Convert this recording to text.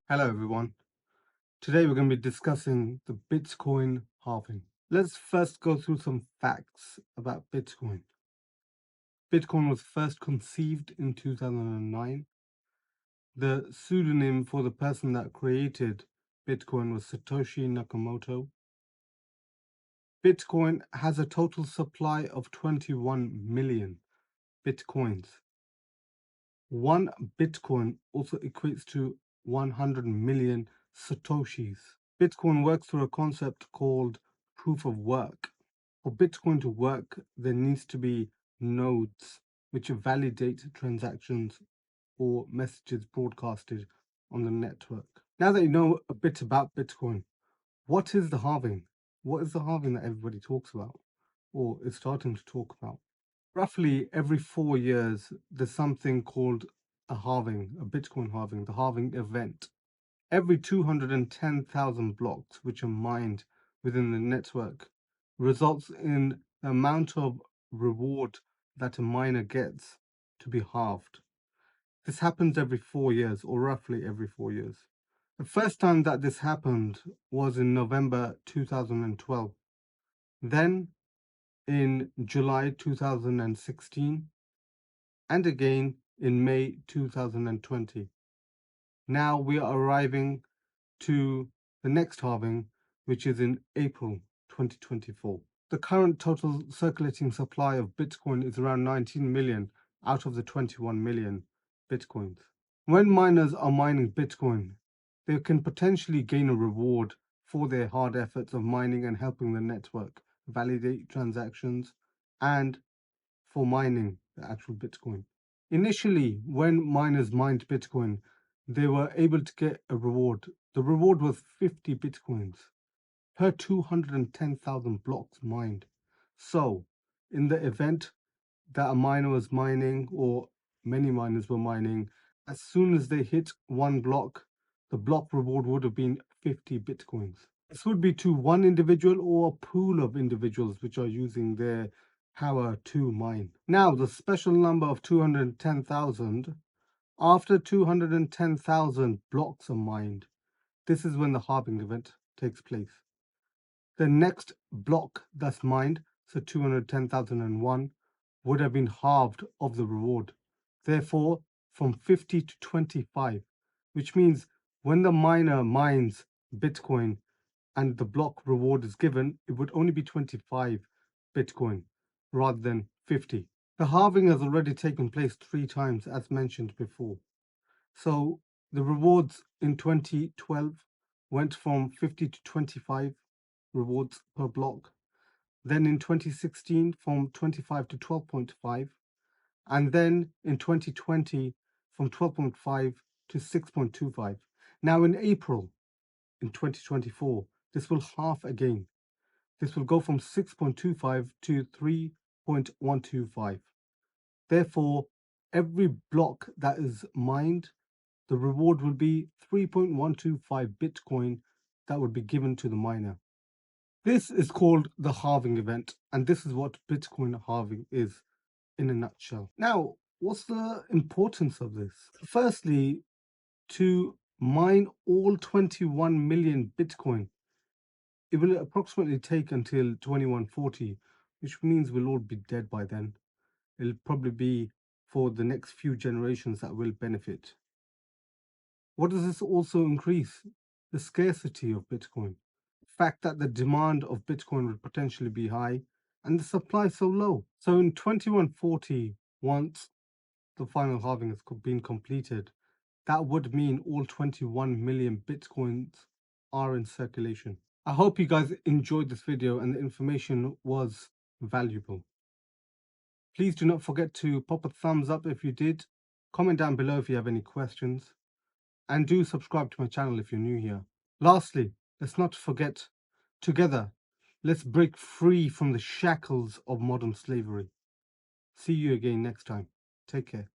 Hello everyone. Today we're going to be discussing the Bitcoin halving. Let's first go through some facts about Bitcoin. Bitcoin was first conceived in 2009. The pseudonym for the person that created Bitcoin was Satoshi Nakamoto. Bitcoin has a total supply of 21 million Bitcoins. One Bitcoin also equates to 100 million Satoshis. Bitcoin works through a concept called proof of work. For Bitcoin to work, there needs to be nodes which validate transactions or messages broadcasted on the network. Now that you know a bit about Bitcoin, what is the halving? What is the halving that everybody talks about or is starting to talk about? Roughly every 4 years, there's something called a halving, a Bitcoin halving, the halving event. Every 210,000 blocks which are mined within the network results in the amount of reward that a miner gets to be halved. This happens every 4 years, or roughly every 4 years. The first time that this happened was in November 2012. Then in July 2016, and again in May 2020. Now we are arriving to the next halving, which is in April 2024. The current total circulating supply of Bitcoin is around 19 million out of the 21 million Bitcoins. When miners are mining Bitcoin, they can potentially gain a reward for their hard efforts of mining and helping the network validate transactions and for mining the actual Bitcoin. Initially, when miners mined Bitcoin, they were able to get a reward. The reward was 50 Bitcoins per 210,000 blocks mined. So, in the event that a miner was mining, or many miners were mining, as soon as they hit one block, the block reward would have been 50 Bitcoins. This would be to one individual or a pool of individuals which are using their power to mine. Now, the special number of 210,000, after 210,000 blocks are mined, this is when the halving event takes place. The next block that's mined, so 210,001, would have been halved of the reward. Therefore, from 50 to 25, which means when the miner mines Bitcoin and the block reward is given, it would only be 25 Bitcoin rather than 50. The halving has already taken place 3 times, as mentioned before. So the rewards in 2012 went from 50 to 25 rewards per block. Then in 2016 from 25 to 12.5. And then in 2020 from 12.5 to 6.25. Now in April in 2024, this will half again. This will go from 6.25 to 3.125. Therefore, every block that is mined, the reward will be 3.125 Bitcoin that would be given to the miner. This is called the halving event, and this is what Bitcoin halving is in a nutshell. Now, what's the importance of this? Firstly, to mine all 21 million Bitcoin, it will approximately take until 2140, which means we'll all be dead by then. It'll probably be for the next few generations that will benefit. What does this also increase? The scarcity of Bitcoin. The fact that the demand of Bitcoin would potentially be high and the supply so low. So in 2140, once the final halving has been completed, that would mean all 21 million Bitcoins are in circulation. I hope you guys enjoyed this video and the information was valuable. Please do not forget to pop a thumbs up if you did, comment down below if you have any questions, and do subscribe to my channel if you're new here. Lastly, let's not forget, together, let's break free from the shackles of modern slavery. See you again next time. Take care.